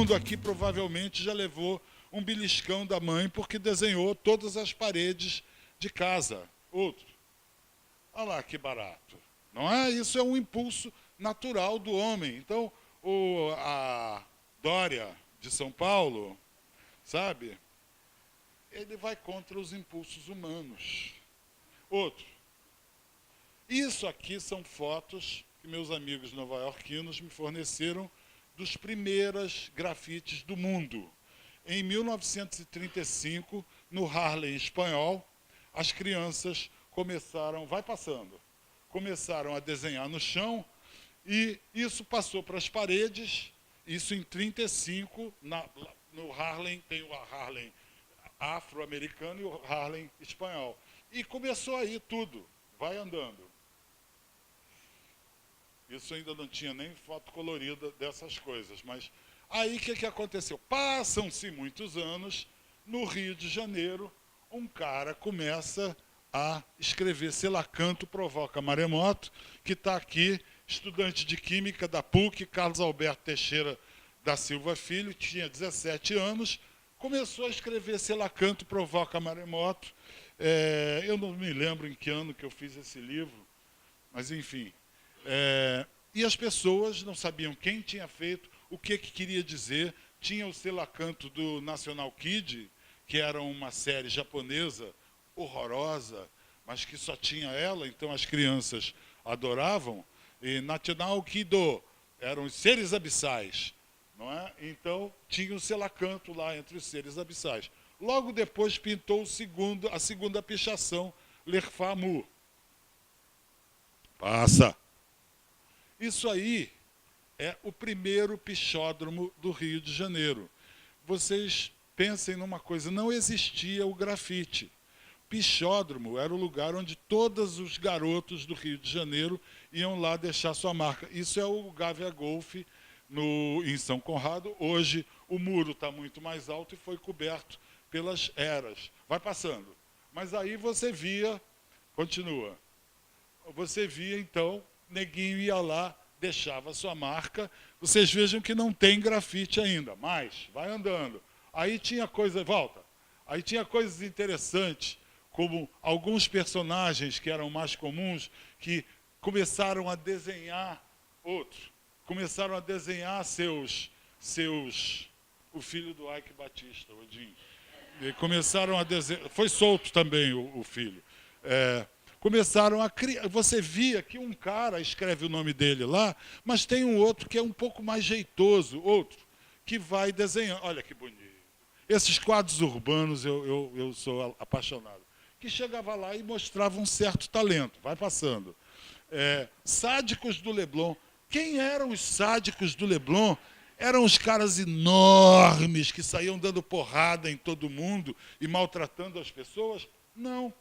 mundo aqui provavelmente já levou um beliscão da mãe porque desenhou todas as paredes de casa. Outro. Olha lá que barato. Não é? Isso é um impulso natural do homem. Então, a Dória de São Paulo, sabe? Ele vai contra os impulsos humanos. Outro. Isso aqui são fotos que meus amigos nova-iorquinos me forneceram dos primeiros grafites do mundo. Em 1935, no Harlem espanhol, as crianças começaram a desenhar no chão, e isso passou para as paredes. Isso em 1935, no Harlem, tem o Harlem afro-americano e o Harlem espanhol. E começou aí tudo, vai andando. Isso ainda não tinha nem foto colorida dessas coisas, mas aí o que aconteceu? Passam-se muitos anos, no Rio de Janeiro, um cara começa a escrever Selacanto provoca maremoto, que está aqui, estudante de Química da PUC, Carlos Alberto Teixeira da Silva Filho, tinha 17 anos, começou a escrever Selacanto provoca maremoto. Eu não me lembro em que ano que eu fiz esse livro, mas enfim. E as pessoas não sabiam quem tinha feito, o que queria dizer. Tinha o Selacanto do National Kid, que era uma série japonesa horrorosa, mas que só tinha ela, então as crianças adoravam. E National Kido eram os seres abissais, não é? Então tinha o Selacanto lá entre os seres abissais. Logo depois pintou a segunda pichação, L'Erfamu. Passa. Isso aí é o primeiro pichódromo do Rio de Janeiro. Vocês pensem numa coisa, não existia o grafite. Pichódromo era o lugar onde todos os garotos do Rio de Janeiro iam lá deixar sua marca. Isso é o Gávea Golf em São Conrado. Hoje o muro está muito mais alto e foi coberto pelas eras. Vai passando. Mas aí você via, continua, você via então, neguinho ia lá, deixava sua marca. Vocês vejam que não tem grafite ainda, mas vai andando. Aí tinha coisa, volta, aí tinha coisas interessantes, como alguns personagens que eram mais comuns, que começaram a desenhar o filho do Ike Batista, Odin. E começaram a desenhar, foi solto também o filho. Começaram a criar, você via que um cara escreve o nome dele lá, mas tem um outro que é um pouco mais jeitoso, outro, que vai desenhando. Olha que bonito. Esses quadros urbanos eu sou apaixonado. Que chegava lá e mostrava um certo talento. Vai passando. Sádicos do Leblon. Quem eram os sádicos do Leblon? Eram os caras enormes que saíam dando porrada em todo mundo e maltratando as pessoas? Não.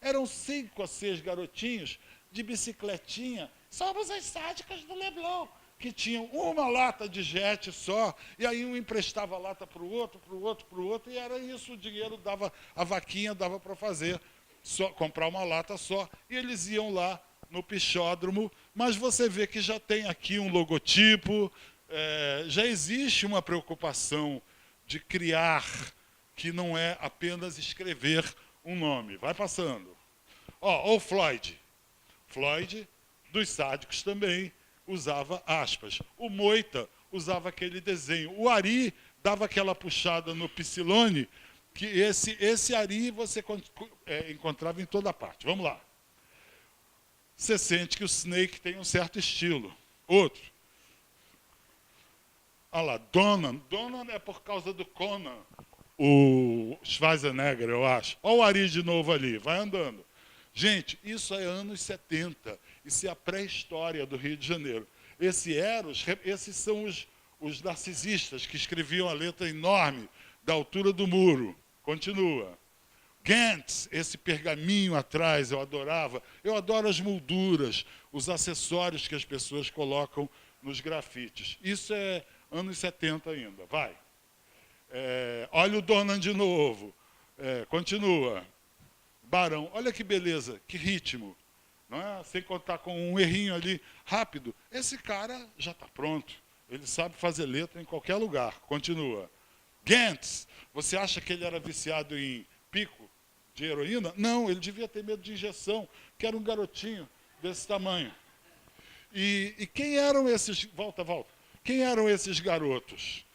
Eram 5 a 6 garotinhos de bicicletinha. Somos as sádicas do Leblon. Que tinham uma lata de jet só, e aí um emprestava a lata para o outro, e era isso, o dinheiro dava, a vaquinha dava para fazer, só comprar uma lata só, e eles iam lá no pichódromo, mas você vê que já tem aqui um logotipo, já existe uma preocupação de criar, que não é apenas escrever um nome. Vai passando. O Floyd, dos sádicos também, usava aspas. O Moita usava aquele desenho. O Ari dava aquela puxada no Psilone, que esse Ari você encontrava em toda parte. Vamos lá. Você sente que o Snake tem um certo estilo. Outro. Olha lá, Donan. Donan é por causa do Conan, o Schwarzenegger, eu acho. Olha o Ari de novo ali, vai andando. Gente, isso é anos 70. Isso é a pré-história do Rio de Janeiro. Esses são os narcisistas que escreviam a letra enorme da altura do muro. Continua. Gantz, esse pergaminho atrás, eu adorava. Eu adoro as molduras, os acessórios que as pessoas colocam nos grafites. Isso é anos 70 ainda. Vai. Olha o Donan de novo. Continua. Barão, olha que beleza, que ritmo. Não é? Sem contar com um errinho ali rápido. Esse cara já está pronto. Ele sabe fazer letra em qualquer lugar. Continua. Gantz, você acha que ele era viciado em pico de heroína? Não, ele devia ter medo de injeção, que era um garotinho desse tamanho. E quem eram esses... Volta. Quem eram esses garotos?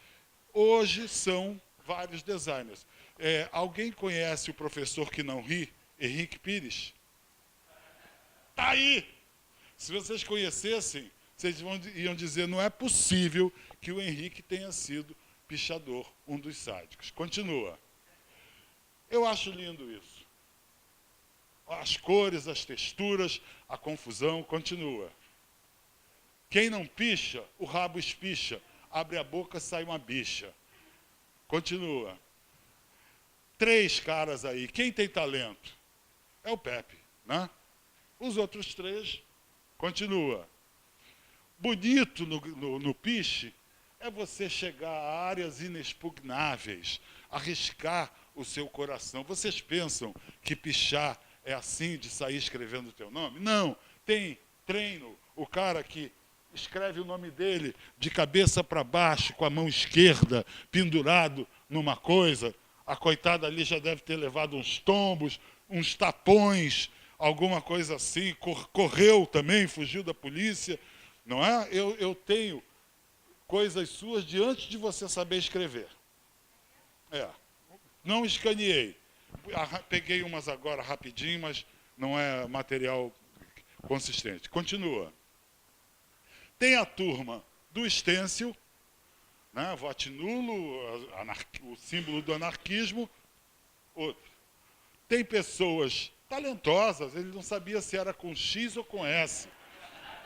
Hoje são vários designers. Alguém conhece o professor que não ri? Henrique Pires? Tá aí! Se vocês conhecessem, vocês iam dizer, não é possível que o Henrique tenha sido pichador, um dos sádicos. Continua. Eu acho lindo isso. As cores, as texturas, a confusão, continua. Quem não picha, o rabo espicha. Abre a boca, sai uma bicha. Continua. 3 caras aí. Quem tem talento? É o Pepe, né? Os outros 3, continua. Bonito no piche é você chegar a áreas inexpugnáveis, arriscar o seu coração. Vocês pensam que pichar é assim, de sair escrevendo o teu nome? Não, tem treino. O cara que escreve o nome dele de cabeça para baixo, com a mão esquerda, pendurado numa coisa. A coitada ali já deve ter levado uns tombos, uns tapões, alguma coisa assim. Correu também, fugiu da polícia. Não é? Eu tenho coisas suas de antes de você saber escrever. Não escaneei. Peguei umas agora rapidinho, mas não é material consistente. Continua. Tem a turma do stencil, né? Vote nulo, o símbolo do anarquismo. Outro. Tem pessoas talentosas, ele não sabia se era com X ou com S,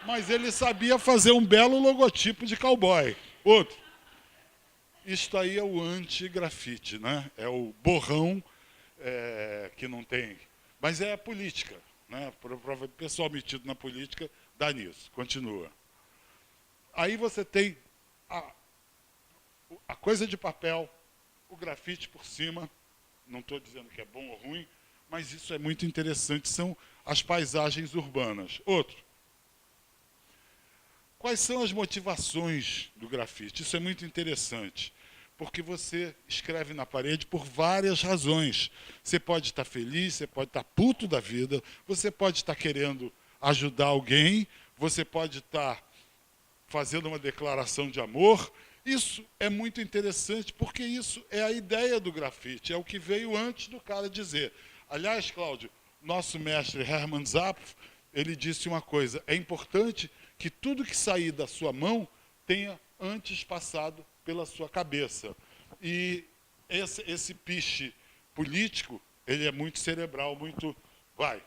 mas ele sabia fazer um belo logotipo de cowboy. Outro. Isto aí é o anti-grafite, né? É o borrão que não tem. Mas é a política, né? O pessoal metido na política dá nisso. Continua. Aí você tem a coisa de papel, o grafite por cima. Não estou dizendo que é bom ou ruim, mas isso é muito interessante. São as paisagens urbanas. Outro. Quais são as motivações do grafite? Isso é muito interessante, porque você escreve na parede por várias razões. Você pode estar feliz, você pode estar puto da vida, você pode estar querendo ajudar alguém, você pode estar fazendo uma declaração de amor. Isso é muito interessante, porque isso é a ideia do grafite, é o que veio antes do cara dizer. Aliás, Cláudio, nosso mestre Hermann Zapf, ele disse uma coisa, é importante que tudo que sair da sua mão tenha antes passado pela sua cabeça. E esse piche político, ele é muito cerebral, muito... Vai.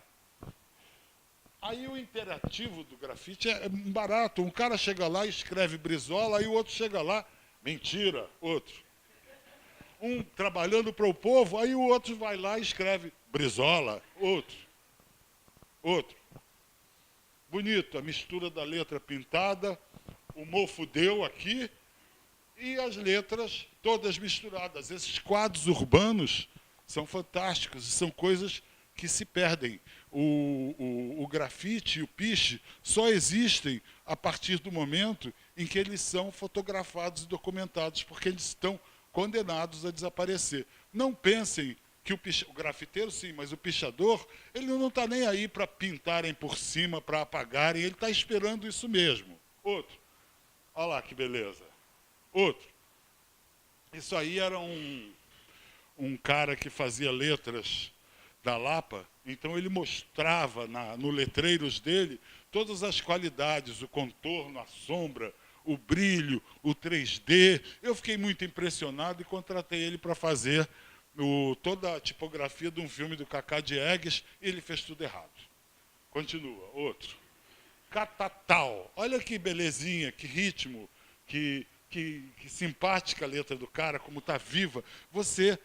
Aí o interativo do grafite é barato. Um cara chega lá e escreve Brizola, aí o outro chega lá, mentira, outro. Um trabalhando para o povo, aí o outro vai lá e escreve Brizola, outro. Outro. Bonito, a mistura da letra pintada, o mofo deu aqui, e as letras todas misturadas. Esses quadros urbanos são fantásticos, e são coisas que se perdem. O grafite e o piche só existem a partir do momento em que eles são fotografados e documentados, porque eles estão condenados a desaparecer. Não pensem que o grafiteiro, sim, mas o pichador, ele não está nem aí para pintarem por cima, para apagarem, ele está esperando isso mesmo. Outro. Olha lá que beleza. Outro. Isso aí era um cara que fazia letras da Lapa, então ele mostrava no letreiros dele todas as qualidades, o contorno, a sombra, o brilho, o 3D. Eu fiquei muito impressionado e contratei ele para fazer toda a tipografia de um filme do Cacá Diegues, e ele fez tudo errado. Continua, outro. Catatal. Olha que belezinha, que ritmo, que simpática a letra do cara, como está viva. Você,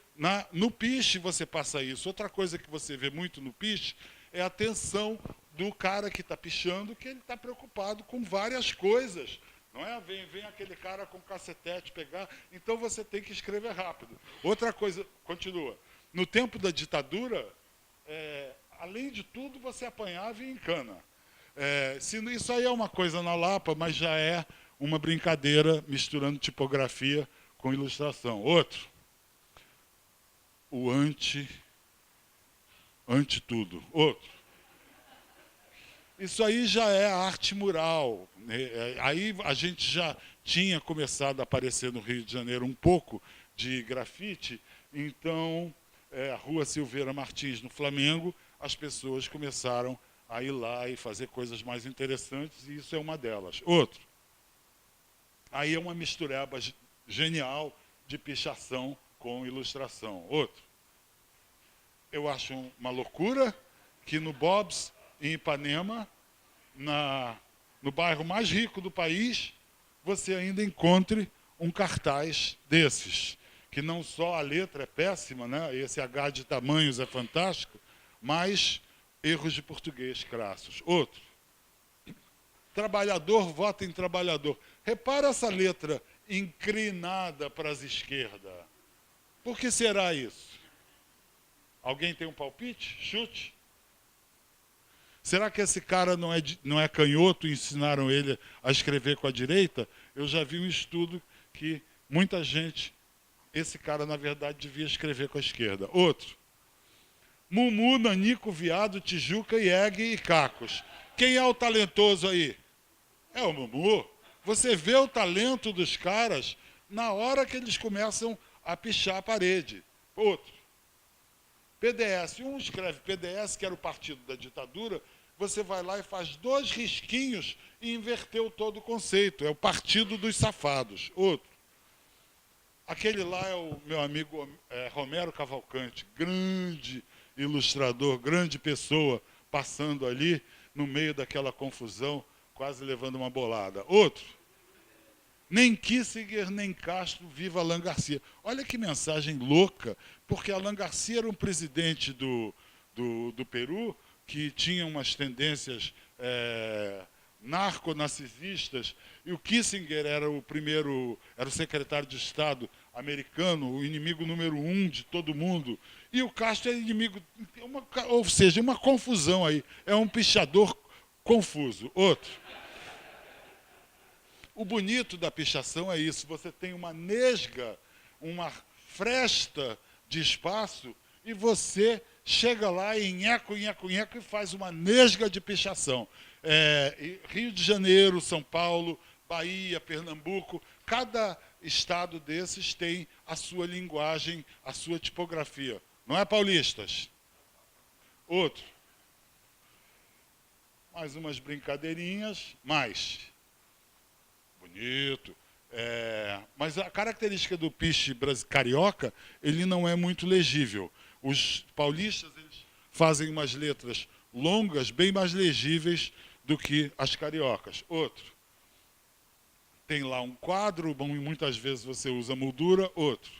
no piche, você passa isso. Outra coisa que você vê muito no piche é a atenção do cara que está pichando, que ele está preocupado com várias coisas. Não é? Vem aquele cara com cacetete pegar, então você tem que escrever rápido. Outra coisa, continua. No tempo da ditadura, além de tudo, você apanhava e encana. Isso aí é uma coisa na Lapa, mas já é uma brincadeira misturando tipografia com ilustração. Outro, o anti tudo. Outro, isso aí já é arte mural. Aí a gente já tinha começado a aparecer no Rio de Janeiro um pouco de grafite, então, a Rua Silveira Martins, no Flamengo, as pessoas começaram a ir lá e fazer coisas mais interessantes, e isso é uma delas. Outro, aí é uma mistureba genial de pichação com ilustração. Outro, eu acho uma loucura que no Bob's, em Ipanema, no bairro mais rico do país, você ainda encontre um cartaz desses, que não só a letra é péssima, né? Esse H de tamanhos é fantástico, mas erros de português crassos. Outro, trabalhador vota em trabalhador. Repara essa letra inclinada para as esquerdas. Por que será isso? Alguém tem um palpite? Chute? Será que esse cara não é canhoto e ensinaram ele a escrever com a direita? Eu já vi um estudo que muita gente, esse cara, na verdade, devia escrever com a esquerda. Outro, Mumu, Nanico, Viado, Tijuca, Ieg e Cacos. Quem é o talentoso aí? É o Mumu. Você vê o talento dos caras na hora que eles começam a pichar a parede. Outro, PDS. Um escreve PDS, que era o partido da ditadura, você vai lá e faz 2 risquinhos e inverteu todo o conceito. É o partido dos safados. Outro, aquele lá é o meu amigo Romero Cavalcante, grande ilustrador, grande pessoa, passando ali no meio daquela confusão, quase levando uma bolada. Outro, nem Kissinger, nem Castro, viva Alan Garcia. Olha que mensagem louca, porque Alan Garcia era um presidente do Peru que tinha umas tendências narco-narcisistas, e o Kissinger era o secretário de Estado americano, o inimigo número 1 de todo mundo, e o Castro é inimigo, ou seja, uma confusão aí, é um pichador confuso. Outro, o bonito da pichação é isso, você tem uma nesga, uma fresta de espaço, e você chega lá e nheco e faz uma nesga de pichação. Rio de Janeiro, São Paulo, Bahia, Pernambuco, cada estado desses tem a sua linguagem, a sua tipografia. Não é, paulistas? Outro. Mais umas brincadeirinhas, mais. Bonito. Mas a característica do piche carioca, ele não é muito legível. Os paulistas, eles fazem umas letras longas, bem mais legíveis do que as cariocas. Outro, tem lá um quadro, muitas vezes você usa moldura. Outro,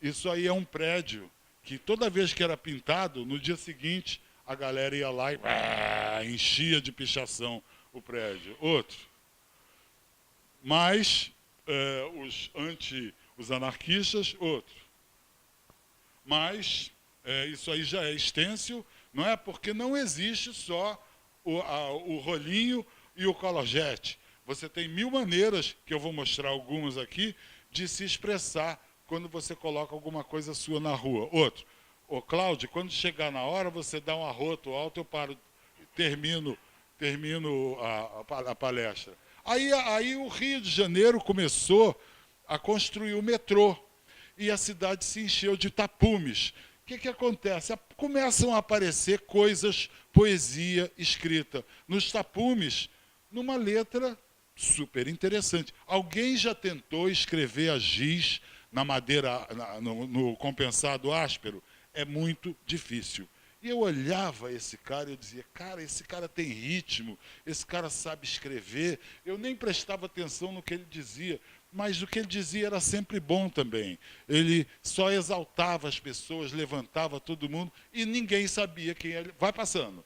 isso aí é um prédio que toda vez que era pintado, no dia seguinte, a galera ia lá e enchia de pichação o prédio. Outro, mas os anarquistas. Outro, mas isso aí já é stencil, não é? Porque não existe só o rolinho e o colorjet. Você tem 1000 maneiras, que eu vou mostrar algumas aqui, de se expressar quando você coloca alguma coisa sua na rua. Outro, Cláudio, quando chegar na hora, você dá um arroto alto, eu paro, termino a palestra. Aí o Rio de Janeiro começou a construir o metrô, e a cidade se encheu de tapumes. O que acontece? Começam a aparecer coisas, poesia escrita nos tapumes, numa letra super interessante. Alguém já tentou escrever a giz na madeira, no compensado áspero? É muito difícil. E eu olhava esse cara e eu dizia, cara, esse cara tem ritmo, esse cara sabe escrever. Eu nem prestava atenção no que ele dizia, mas o que ele dizia era sempre bom também. Ele só exaltava as pessoas, levantava todo mundo e ninguém sabia quem ele... Vai passando.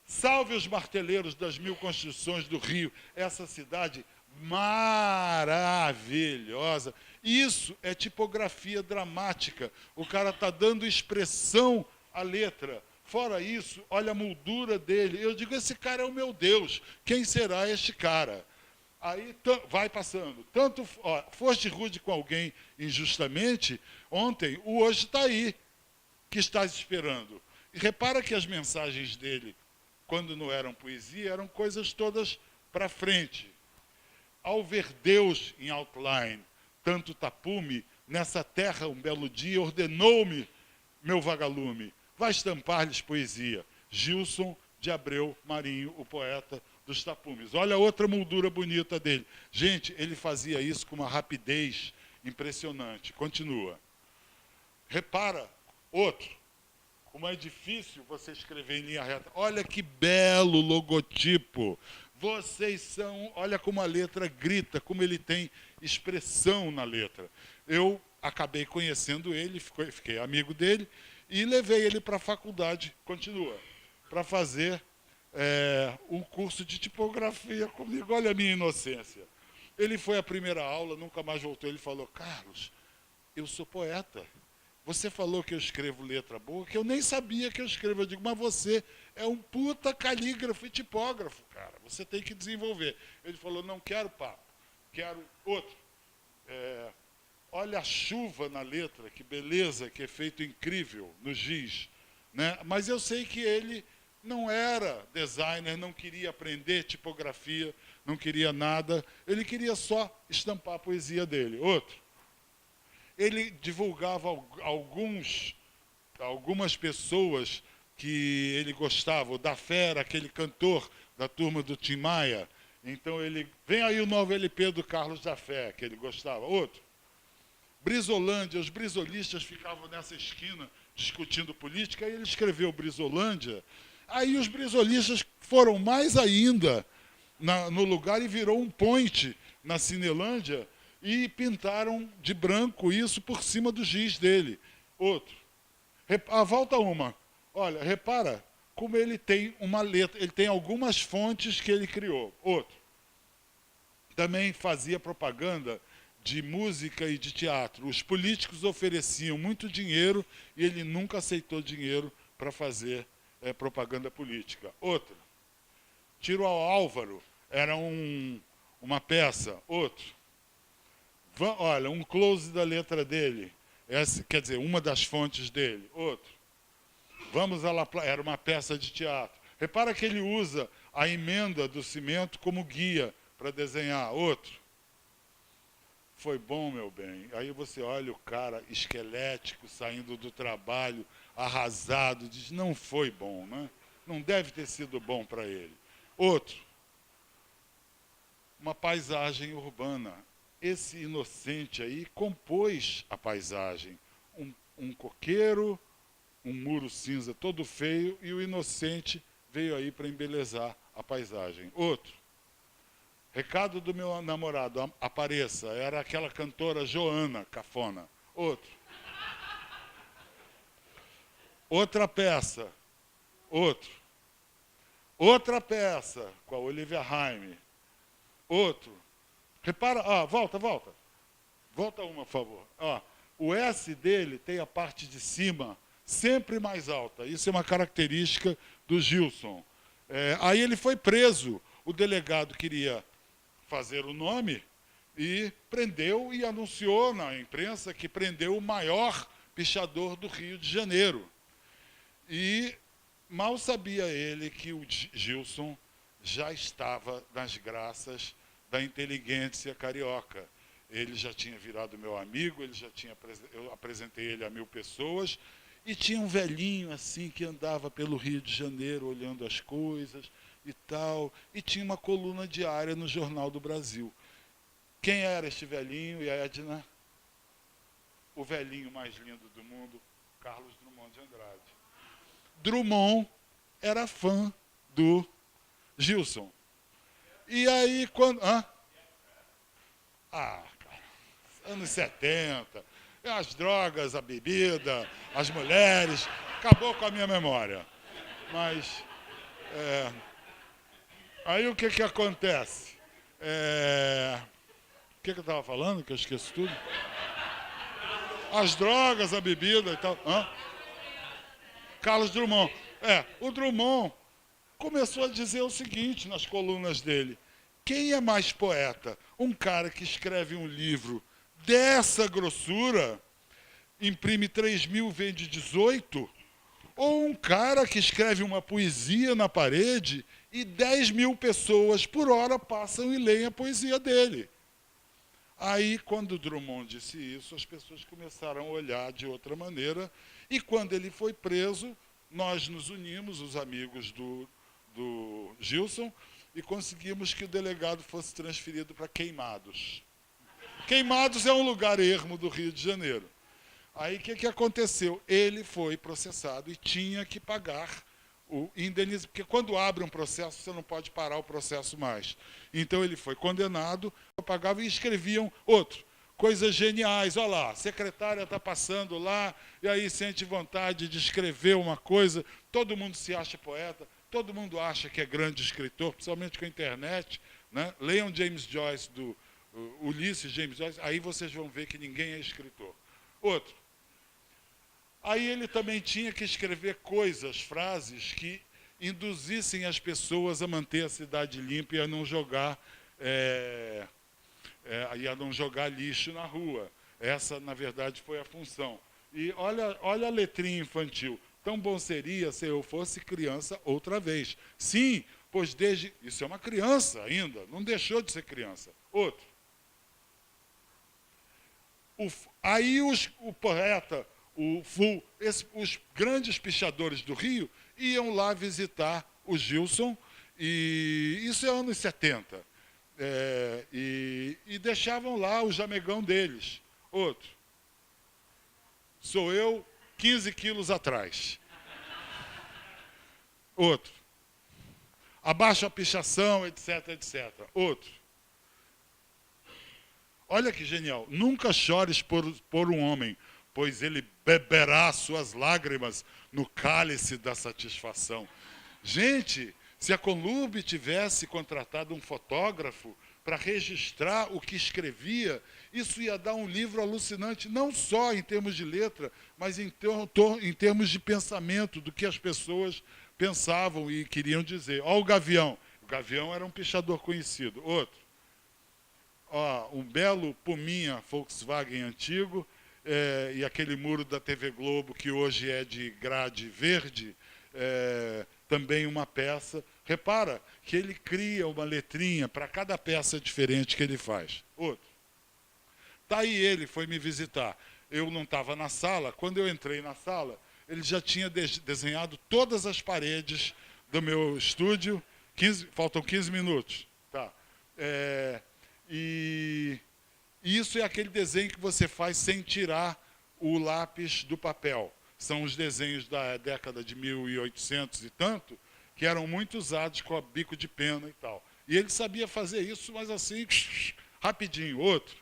Salve os marteleiros das 1000 construções do Rio, essa cidade maravilhosa. Isso é tipografia dramática. O cara está dando expressão à letra. Fora isso, olha a moldura dele. Eu digo, esse cara é o meu Deus. Quem será este cara? Aí vai passando. Tanto foste rude com alguém injustamente, ontem, o hoje está aí, que estás esperando. E repara que as mensagens dele, quando não eram poesia, eram coisas todas para frente. Ao ver Deus em outline, tanto tapume, nessa terra um belo dia ordenou-me, meu vagalume, vai estampar-lhes poesia. Gilson de Abreu Marinho, o poeta dos tapumes. Olha outra moldura bonita dele. Gente, ele fazia isso com uma rapidez impressionante. Continua. Repara, outro. Como é difícil você escrever em linha reta. Olha que belo logotipo. Vocês são... Olha como a letra grita, como ele tem expressão na letra. Eu acabei conhecendo ele, fiquei amigo dele, e levei ele para a faculdade, continua, para fazer um curso de tipografia comigo. Olha a minha inocência. Ele foi à primeira aula, nunca mais voltou. Ele falou, Carlos, eu sou poeta. Você falou que eu escrevo letra boa, que eu nem sabia que eu escrevo. Eu digo, mas você é um puta calígrafo e tipógrafo, cara. Você tem que desenvolver. Ele falou, não quero papo, quero outro. Olha a chuva na letra, que beleza, que efeito incrível no giz. Né? Mas eu sei que ele não era designer, não queria aprender tipografia, não queria nada. Ele queria só estampar a poesia dele. Outro. Ele divulgava algumas pessoas que ele gostava. O Da Fera, aquele cantor da turma do Tim Maia. Então ele... Vem aí o novo LP do Carlos da Fé, que ele gostava. Outro. Brizolândia, os brisolistas ficavam nessa esquina discutindo política, e ele escreveu Brizolândia. Aí os brisolistas foram mais ainda no lugar e virou um point na Cinelândia e pintaram de branco isso por cima do giz dele. Outro. Volta uma. Olha, repara como ele tem uma letra, ele tem algumas fontes que ele criou. Outro. Também fazia propaganda de música e de teatro. Os políticos ofereciam muito dinheiro e ele nunca aceitou dinheiro para fazer propaganda política. Outra. Tiro ao Álvaro era uma peça. Outro. Olha, um close da letra dele. Quer dizer, uma das fontes dele. Outro. Vamos à La Plata. Era uma peça de teatro. Repara que ele usa a emenda do cimento como guia para desenhar. Outro. Foi bom, meu bem. Aí você olha o cara esquelético, saindo do trabalho, arrasado, diz, não foi bom, né? Não deve ter sido bom para ele. Outro. Uma paisagem urbana. Esse inocente aí compôs a paisagem. Um coqueiro, um muro cinza todo feio, e o inocente veio aí para embelezar a paisagem. Outro. Recado do meu namorado, apareça. Era aquela cantora Joana Cafona. Outro. Outra peça. Outro. Outra peça com a Olivia Haime. Outro. Repara, volta. Volta uma, por favor. O S dele tem a parte de cima sempre mais alta. Isso é uma característica do Gilson. Aí ele foi preso. O delegado queria fazer o nome e prendeu e anunciou na imprensa que prendeu o maior pichador do Rio de Janeiro. E mal sabia ele que o Gilson já estava nas graças da inteligência carioca. Ele já tinha virado meu amigo, eu apresentei ele a 1000 pessoas, e tinha um velhinho assim que andava pelo Rio de Janeiro olhando as coisas e tal, e tinha uma coluna diária no Jornal do Brasil. Quem era este velhinho, e a Edna? O velhinho mais lindo do mundo, Carlos Drummond de Andrade. Drummond era fã do Gilson. E aí, quando... cara, anos 70, as drogas, a bebida, as mulheres, acabou com a minha memória. Mas, aí o que acontece? O que eu estava falando, que eu esqueço tudo? As drogas, a bebida e tal. Carlos Drummond. O Drummond começou a dizer o seguinte nas colunas dele: quem é mais poeta? Um cara que escreve um livro dessa grossura, imprime 3.000, vende 18, ou um cara que escreve uma poesia na parede e 10.000 pessoas por hora passam e leem a poesia dele. Aí, quando Drummond disse isso, as pessoas começaram a olhar de outra maneira, e quando ele foi preso, nós nos unimos, os amigos do Gilson, e conseguimos que o delegado fosse transferido para Queimados. Queimados é um lugar ermo do Rio de Janeiro. Aí o que aconteceu? Ele foi processado e tinha que pagar o indenização, porque quando abre um processo, você não pode parar o processo mais. Então ele foi condenado, pagava e escreviam outro. Coisas geniais, olha lá, a secretária está passando lá, e aí sente vontade de escrever uma coisa, todo mundo se acha poeta, todo mundo acha que é grande escritor, principalmente com a internet, né? Leiam James Joyce, Ulisses James Joyce, aí vocês vão ver que ninguém é escritor. Outro. Aí ele também tinha que escrever coisas, frases que induzissem as pessoas a manter a cidade limpa e a não jogar, lixo na rua. Essa, na verdade, foi a função. E olha a letrinha infantil. Tão bom seria se eu fosse criança outra vez. Sim, pois desde... Isso é uma criança ainda, não deixou de ser criança. Outro. Aí o poeta... os grandes pichadores do Rio iam lá visitar o Gilson, e isso é anos 70, e deixavam lá o jamegão deles. Outro. Sou eu, 15 quilos atrás. Outro. Abaixo a pichação, etc, etc. Outro. Olha que genial. Nunca chores por um homem, pois ele beberá suas lágrimas no cálice da satisfação. Gente, se a Conlube tivesse contratado um fotógrafo para registrar o que escrevia, isso ia dar um livro alucinante, não só em termos de letra, mas em termos de pensamento, do que as pessoas pensavam e queriam dizer. Olha o Gavião. O Gavião era um pichador conhecido. Outro. Ó, um belo Puminha Volkswagen antigo, e aquele muro da TV Globo, que hoje é de grade verde, também uma peça. Repara que ele cria uma letrinha para cada peça diferente que ele faz. Outro. Tá aí ele, foi me visitar. Eu não estava na sala. Quando eu entrei na sala, ele já tinha desenhado todas as paredes do meu estúdio. Faltam 15 minutos. Tá. E isso é aquele desenho que você faz sem tirar o lápis do papel. São os desenhos da década de 1800 e tanto, que eram muito usados com a bico de pena e tal. E ele sabia fazer isso, mas assim, rapidinho. Outro.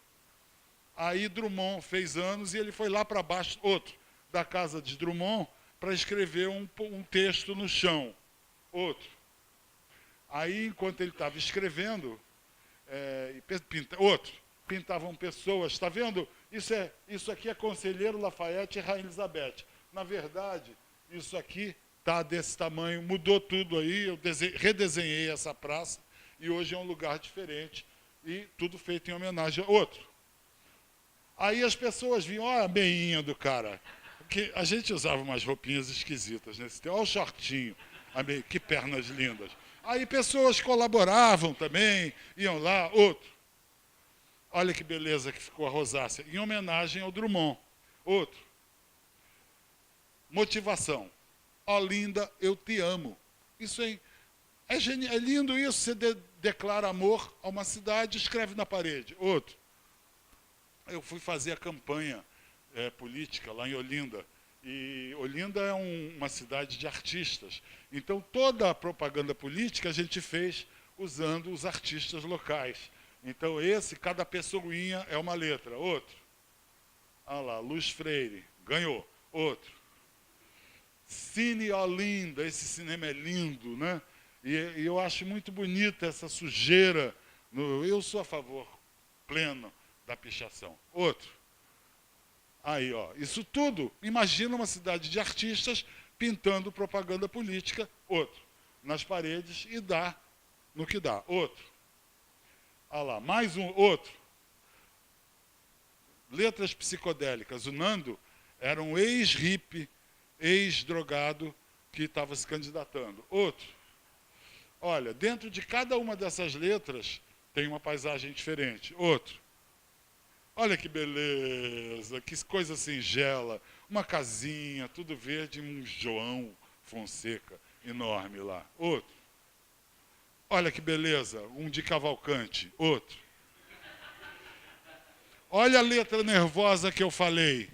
Aí Drummond fez anos e ele foi lá para baixo, outro, da casa de Drummond, para escrever um texto no chão. Outro. Aí, enquanto ele estava escrevendo, outro. Pintavam pessoas, está vendo? Isso aqui é Conselheiro Lafayette e Rainha Elizabeth. Na verdade, isso aqui está desse tamanho, mudou tudo aí, eu redesenhei essa praça, e hoje é um lugar diferente, e tudo feito em homenagem a outro. Aí as pessoas vinham, olha a meinha do cara, porque a gente usava umas roupinhas esquisitas nesse tempo, olha o shortinho, que pernas lindas. Aí pessoas colaboravam também, iam lá, outro. Olha que beleza que ficou a rosácea, em homenagem ao Drummond. Outro. Motivação. Ó, linda, eu te amo. Isso é lindo isso, você declara amor a uma cidade, escreve na parede. Outro. Eu fui fazer a campanha política lá em Olinda. E Olinda é uma cidade de artistas. Então, toda a propaganda política a gente fez usando os artistas locais. Então, cada pessoinha é uma letra. Outro. Olha lá, Luz Freire, ganhou. Outro. Cine Olinda, esse cinema é lindo, né? E eu acho muito bonita essa sujeira. Eu sou a favor pleno da pichação. Outro. Aí, ó, isso tudo, imagina uma cidade de artistas pintando propaganda política, outro, nas paredes, e dá no que dá. Outro. Olha lá, mais um, outro. Letras psicodélicas. O Nando era um ex-hippie, ex-drogado que estava se candidatando. Outro. Olha, dentro de cada uma dessas letras tem uma paisagem diferente. Outro. Olha que beleza, que coisa singela. Uma casinha, tudo verde, um João Fonseca enorme lá. Outro. Olha que beleza, um de Cavalcante. Outro. Olha a letra nervosa que eu falei.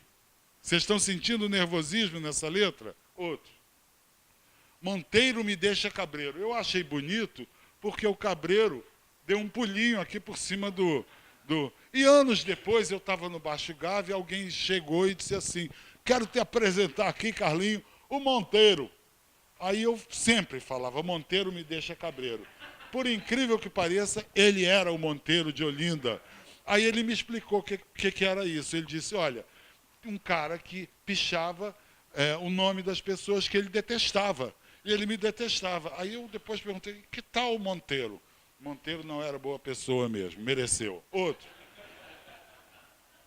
Vocês estão sentindo nervosismo nessa letra? Outro. Monteiro me deixa cabreiro. Eu achei bonito porque o cabreiro deu um pulinho aqui por cima do... E anos depois eu estava no Baixo Gávea e alguém chegou e disse assim, quero te apresentar aqui, Carlinho, o Monteiro. Aí eu sempre falava, Monteiro me deixa cabreiro. Por incrível que pareça, ele era o Monteiro de Olinda. Aí ele me explicou o que era isso. Ele disse, olha, um cara que pichava o nome das pessoas que ele detestava. E ele me detestava. Aí eu depois perguntei, que tal o Monteiro? Monteiro não era boa pessoa mesmo, mereceu. Outro.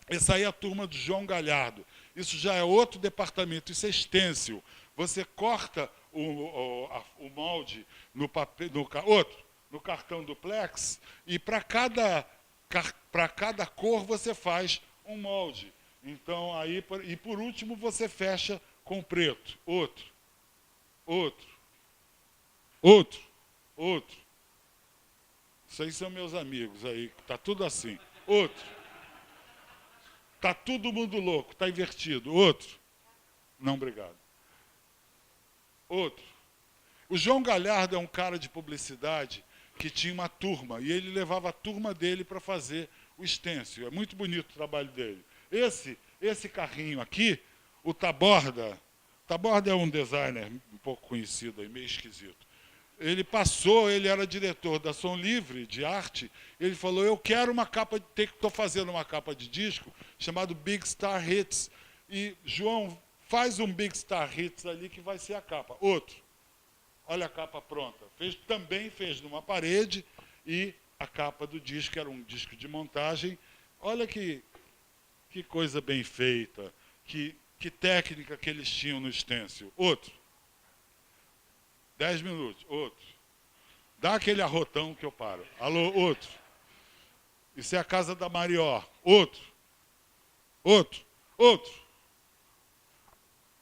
Essa aí é a turma do João Galhardo. Isso já é outro departamento, isso é estêncil. Você corta o molde no papel, no cartão duplex, e para cada cor você faz um molde. Então, aí, e por último, você fecha com preto. Outro. Isso aí são meus amigos aí, tá tudo assim. Outro. Tá todo mundo louco, tá invertido. Outro. Não, obrigado. Outro. O João Galhardo é um cara de publicidade que tinha uma turma, e ele levava a turma dele para fazer o stencil. É muito bonito o trabalho dele. Esse carrinho aqui, o Taborda é um designer um pouco conhecido aí, meio esquisito. Ele era diretor da Som Livre, de arte, ele falou, eu quero uma capa, estou fazendo uma capa de disco, chamado Big Star Hits, e João, faz um Big Star Hits ali que vai ser a capa. Outro, olha a capa pronta, também fez numa parede, e a capa do disco era um disco de montagem. Olha que coisa bem feita, que técnica que eles tinham no stencil. Outro. 10 minutos. Outro. Dá aquele arrotão que eu paro. Alô, outro. Isso é a casa da Marió. Outro.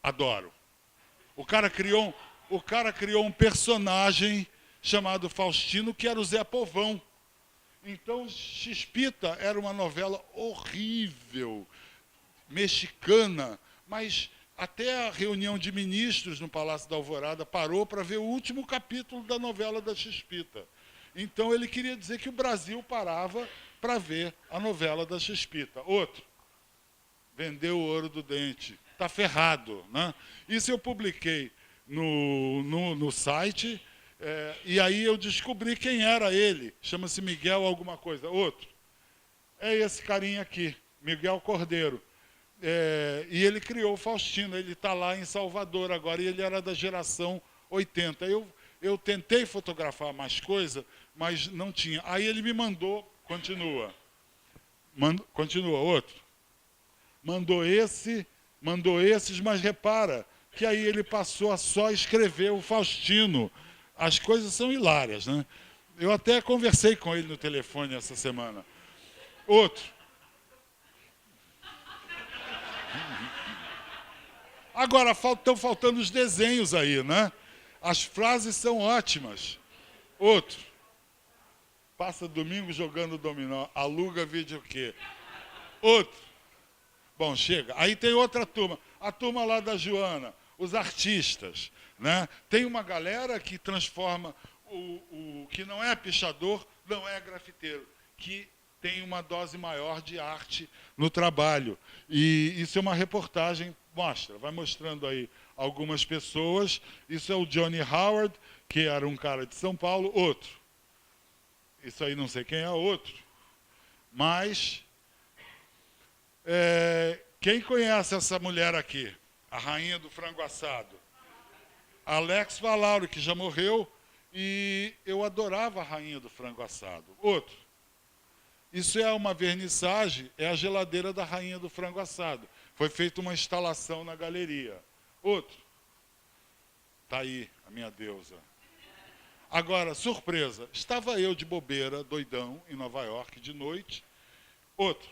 Adoro. O cara criou um personagem chamado Faustino, que era o Zé Povão. Então, Chispita era uma novela horrível, mexicana, mas até a reunião de ministros no Palácio da Alvorada parou para ver o último capítulo da novela da Chispita. Então ele queria dizer que o Brasil parava para ver a novela da Chispita. Outro, vendeu o ouro do dente, está ferrado, né? Isso eu publiquei no site, e aí eu descobri quem era ele, chama-se Miguel alguma coisa. Outro, é esse carinha aqui, Miguel Cordeiro. E ele criou o Faustino, ele está lá em Salvador agora, e ele era da geração 80. Eu tentei fotografar mais coisa, mas não tinha. Aí ele me mandou, continua, outro. Mandou esses, mas repara que aí ele passou a só escrever o Faustino. As coisas são hilárias, né? Eu até conversei com ele no telefone essa semana. Outro. Agora, estão faltando os desenhos aí, né? As frases são ótimas. Outro. Passa domingo jogando dominó. Aluga vídeo o quê? Outro. Bom, chega. Aí tem outra turma. A turma lá da Joana. Os artistas, né? Tem uma galera que transforma o que não é pichador, não é grafiteiro, que tem uma dose maior de arte no trabalho. E isso é uma reportagem, vai mostrando aí algumas pessoas. Isso é o Johnny Howard, que era um cara de São Paulo. Outro. Isso aí não sei quem é, outro. Mas, quem conhece essa mulher aqui? A rainha do frango assado. Alex Valauro, que já morreu, e eu adorava a rainha do frango assado. Outro. Isso é uma vernissagem, é a geladeira da rainha do frango assado. Foi feita uma instalação na galeria. Outro. Está aí, a minha deusa. Agora, surpresa, estava eu de bobeira, doidão, em Nova York, de noite. Outro.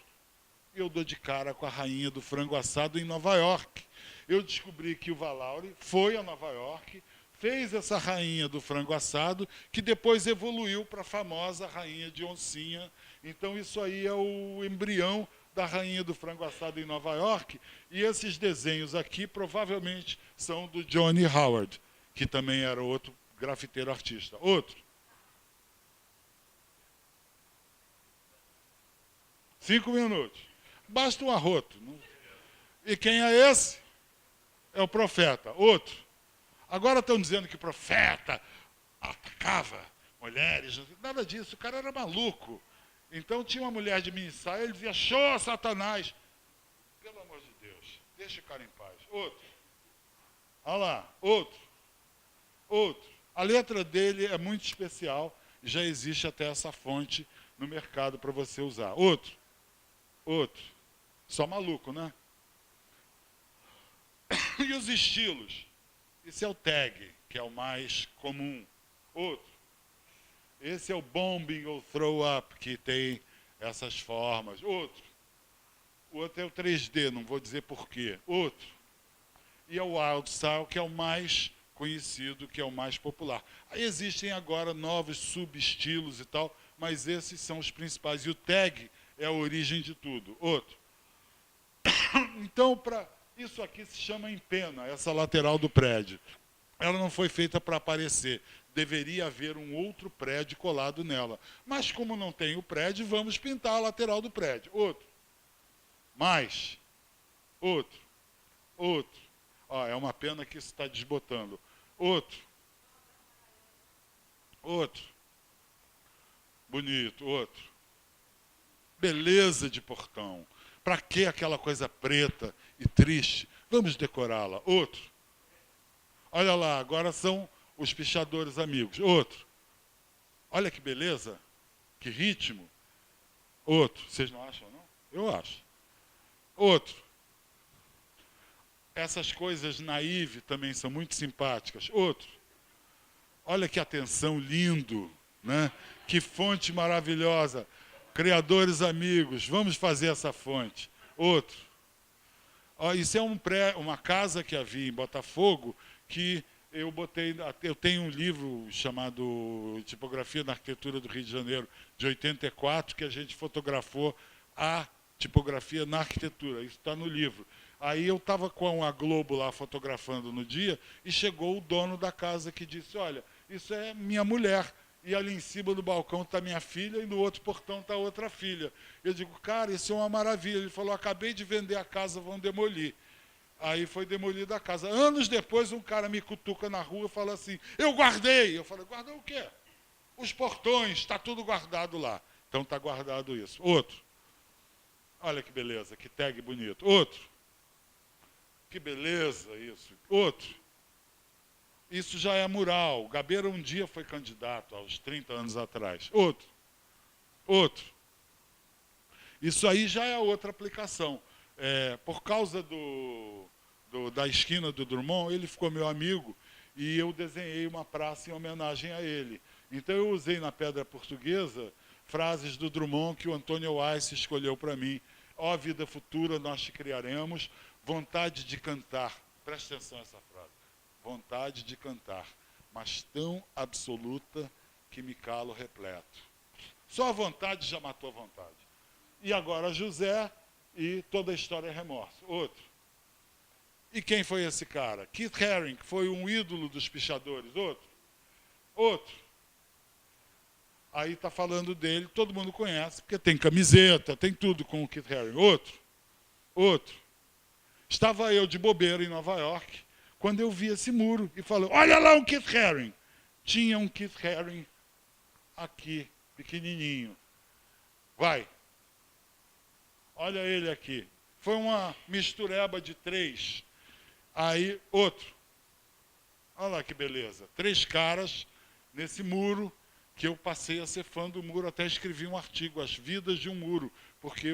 Eu dou de cara com a rainha do frango assado em Nova York. Eu descobri que o Valauri foi a Nova York, fez essa rainha do frango assado, que depois evoluiu para a famosa rainha de oncinha. Então isso aí é o embrião da rainha do frango assado em Nova York. E esses desenhos aqui provavelmente são do Johnny Howard, que também era outro grafiteiro artista. Outro. 5 minutos. Basta um arroto. E quem é esse? É o profeta. Outro. Agora estão dizendo que o profeta atacava mulheres. Nada disso. O cara era maluco. Então tinha uma mulher de mini saia, ele dizia, show, Satanás. Pelo amor de Deus, deixa o cara em paz. Outro. Olha lá. Outro. Outro. A letra dele é muito especial. Já existe até essa fonte no mercado para você usar. Outro. Outro. Só maluco, né? E os estilos? Esse é o tag, que é o mais comum. Outro. Esse é o bombing ou throw up, que tem essas formas. Outro. O outro é o 3D, não vou dizer porquê. Outro. E é o wild style, que é o mais conhecido, que é o mais popular. Aí existem agora novos subestilos e tal, mas esses são os principais. E o tag é a origem de tudo. Outro. Então, isso aqui se chama empena, essa lateral do prédio. Ela não foi feita para aparecer. Deveria haver um outro prédio colado nela. Mas como não tem o prédio, vamos pintar a lateral do prédio. Outro. Mais. Outro. Outro. Ó, é uma pena que isso está desbotando. Outro. Outro. Bonito. Outro. Beleza de portão. Para que aquela coisa preta e triste? Vamos decorá-la. Outro. Olha lá, agora são os pichadores amigos. Outro. Olha que beleza. Que ritmo. Outro. Vocês não acham, não? Eu acho. Outro. Essas coisas naive também são muito simpáticas. Outro. Olha que atenção lindo, né? Que fonte maravilhosa. Criadores amigos, vamos fazer essa fonte. Outro. Ó, isso é uma casa que havia em Botafogo, que eu tenho um livro chamado Tipografia na Arquitetura do Rio de Janeiro, de 84, que a gente fotografou a tipografia na arquitetura. Isso está no livro. Aí eu estava com a Globo lá fotografando no dia, e chegou o dono da casa que disse, olha, isso é minha mulher. E ali em cima do balcão está minha filha e no outro portão está outra filha. Eu digo, cara, isso é uma maravilha. Ele falou, acabei de vender a casa, vão demolir. Aí foi demolida a casa. Anos depois, um cara me cutuca na rua e fala assim, eu guardei. Eu falei, guardou o quê? Os portões, está tudo guardado lá. Então está guardado isso. Outro. Olha que beleza, que tag bonito. Outro. Que beleza isso. Outro. Isso já é mural. O Gabeira um dia foi candidato, aos 30 anos atrás. Outro. Outro. Isso aí já é outra aplicação. Por causa da esquina do Drummond, ele ficou meu amigo e eu desenhei uma praça em homenagem a ele. Então eu usei na pedra portuguesa frases do Drummond que o Antônio Weiss escolheu para mim. Ó vida futura, nós te criaremos, vontade de cantar. Presta atenção nessa frase. Vontade de cantar, mas tão absoluta que me calo repleto. Só a vontade já matou a vontade. E agora José e toda a história é remorso. Outro. E quem foi esse cara? Keith Haring, que foi um ídolo dos pichadores. Outro. Outro. Aí está falando dele, todo mundo conhece, porque tem camiseta, tem tudo com o Keith Haring. Outro. Outro. Estava eu de bobeira em Nova York, quando eu vi esse muro e falei, olha lá um Keith Haring. Tinha um Keith Haring aqui, pequenininho. Vai. Olha ele aqui. Foi uma mistureba de 3. Aí, outro. Olha lá que beleza. 3 caras nesse muro que eu passei a ser fã do muro, até escrevi um artigo, As Vidas de um Muro, porque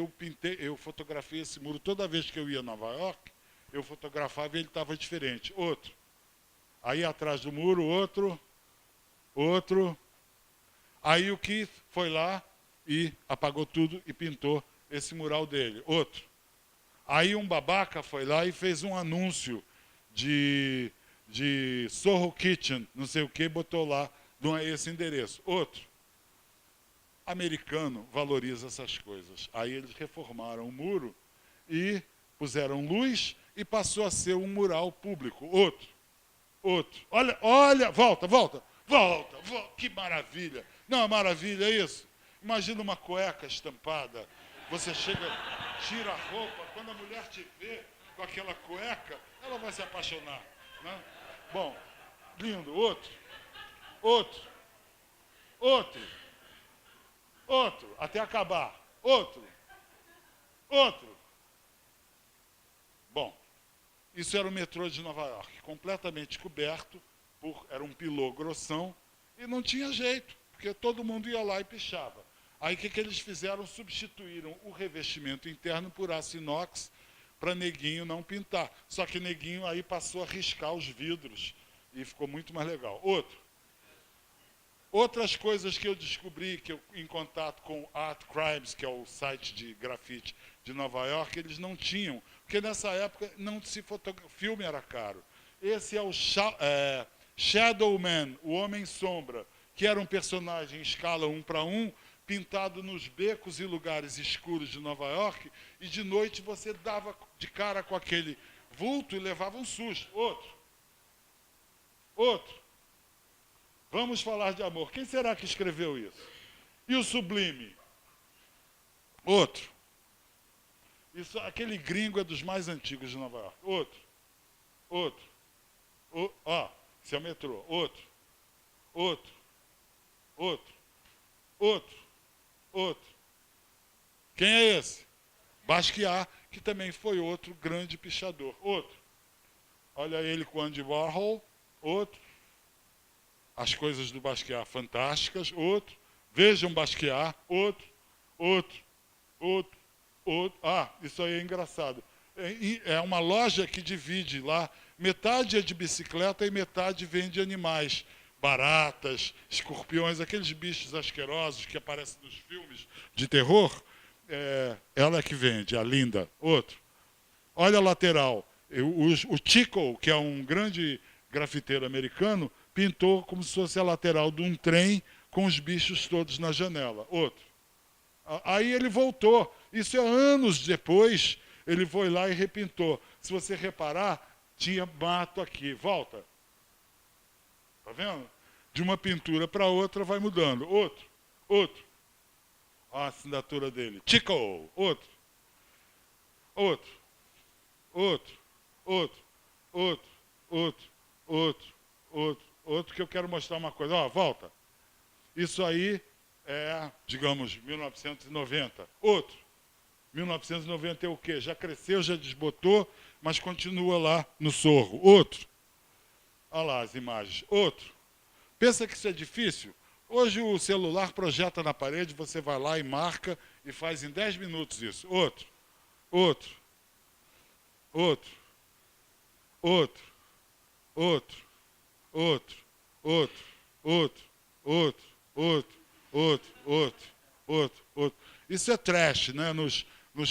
eu fotografei esse muro toda vez que eu ia a Nova York, eu fotografava e ele estava diferente. Outro. Aí atrás do muro, outro. Aí o Keith foi lá e apagou tudo e pintou esse mural dele. Outro. Aí um babaca foi lá e fez um anúncio de Soho Kitchen, não sei o que, botou lá esse endereço. Outro. Americano valoriza essas coisas. Aí eles reformaram o muro e puseram luz e passou a ser um mural público. Outro. Olha, volta. Que maravilha. Não é maravilha isso? Imagina uma cueca estampada. Você chega, tira a roupa, quando a mulher te vê com aquela cueca, ela vai se apaixonar. Né? Bom, lindo. Outro, até acabar. Outro. Bom, isso era o metrô de Nova York, completamente coberto, era um pilô grossão, e não tinha jeito, porque todo mundo ia lá e pichava. Aí o que eles fizeram? Substituíram o revestimento interno por aço inox para neguinho não pintar. Só que neguinho aí passou a riscar os vidros e ficou muito mais legal. Outras coisas que eu descobri, que eu, em contato com Art Crimes, que é o site de grafite de Nova York, eles não tinham, porque nessa época não se filme era caro. Esse é o Shadow Man, o Homem Sombra, que era um personagem em escala 1:1, pintado nos becos e lugares escuros de Nova York, e de noite você dava de cara com aquele vulto e levava um susto. Outro. Vamos falar de amor. Quem será que escreveu isso? E o Sublime? Outro. Aquele gringo é dos mais antigos de Nova York. Outro. Esse é o metrô. Outro. Quem é esse? Basquiat, que também foi outro grande pichador. Outro. Olha ele com Andy Warhol. Outro. As coisas do Basquiat fantásticas. Outro. Vejam Basquiat. Outro. Isso aí é engraçado. É uma loja que divide lá. Metade é de bicicleta e metade vende animais. Baratas, escorpiões, aqueles bichos asquerosos que aparecem nos filmes de terror. Ela é que vende, a linda. Outro. Olha a lateral. O Chico, que é um grande grafiteiro americano, pintou como se fosse a lateral de um trem com os bichos todos na janela. Outro. Aí ele voltou. Isso é anos depois, ele foi lá e repintou. Se você reparar, tinha mato aqui. Volta. Está vendo? De uma pintura para outra vai mudando. Outro. Olha a assinatura dele. Chico. Outro, que eu quero mostrar uma coisa. Volta. Isso aí é, digamos, 1990. Outro. 1990 é o quê? Já cresceu, já desbotou, mas continua lá no Sorro. Outro. Olha lá as imagens. Outro. Pensa que isso é difícil? Hoje o celular projeta na parede, você vai lá e marca e faz em 10 minutos isso. Outro. Isso é trash, né? Nos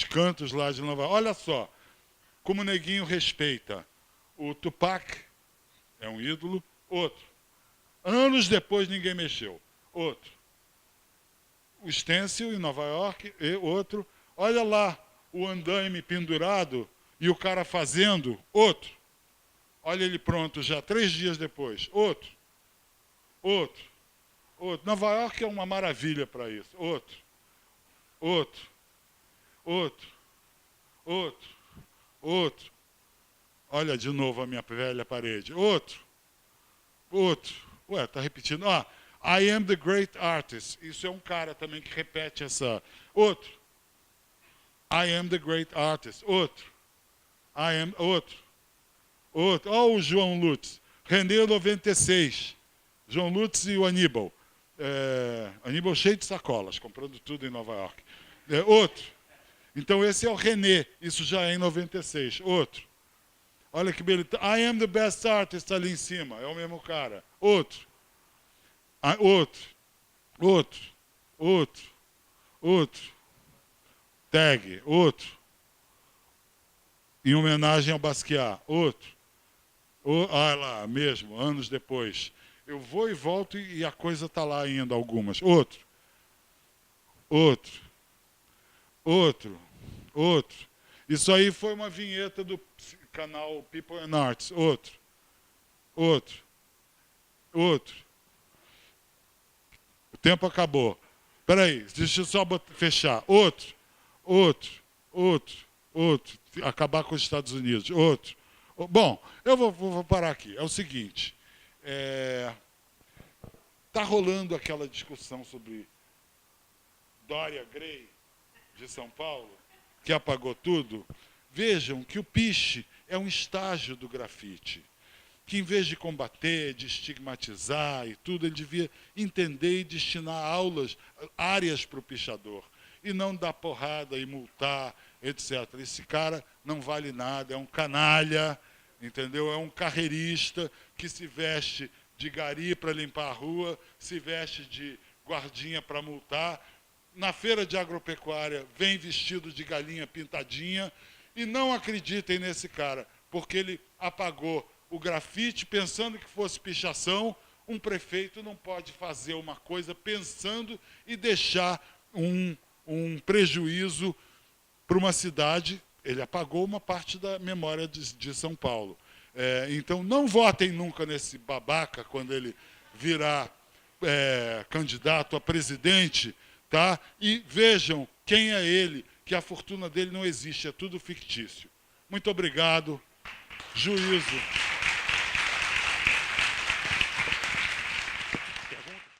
cantos lá de Nova York. Olha só, como o neguinho respeita. O Tupac é um ídolo. Outro. Anos depois ninguém mexeu. Outro. O Stencil em Nova York. E outro. Olha lá o andaime pendurado e o cara fazendo. Outro. Olha ele pronto já 3 dias depois. Outro. Nova York é uma maravilha para isso. Outro. Olha de novo a minha velha parede. Outro. Tá repetindo. I am the great artist. Isso é um cara também que repete essa. Outro. I am the great artist. Outro. Olha o João Lutz. René 96. João Lutz e o Aníbal. Aníbal cheio de sacolas, comprando tudo em Nova York. Outro. Então esse é o René, isso já é em 96. Outro. Olha que beleza. I am the best artist ali em cima, é o mesmo cara. Outro. Outro. Tag. Outro. Em homenagem ao Basquiat. Outro. Lá, mesmo, anos depois. Eu vou e volto e a coisa está lá ainda, algumas. Outro. Isso aí foi uma vinheta do canal People and Arts. Outro. O tempo acabou. Espera aí, deixa eu só fechar. Outro. Acabar com os Estados Unidos. Outro. Bom, eu vou parar aqui. É o seguinte. Está rolando aquela discussão sobre Dória Gray, de São Paulo, que apagou tudo. Vejam que o piche é um estágio do grafite, que em vez de combater, de estigmatizar e tudo, ele devia entender e destinar áreas para o pichador, e não dar porrada e multar, etc. Esse cara não vale nada, é um canalha, entendeu? É um carreirista que se veste de gari para limpar a rua, se veste de guardinha para multar, na feira de agropecuária vem vestido de galinha pintadinha, e não acreditem nesse cara, porque ele apagou o grafite pensando que fosse pichação. Um prefeito não pode fazer uma coisa pensando e deixar um prejuízo para uma cidade. Ele apagou uma parte da memória de São Paulo. Então, não votem nunca nesse babaca quando ele virar candidato a presidente, tá? E vejam quem é ele, que a fortuna dele não existe, é tudo fictício. Muito obrigado. Juízo.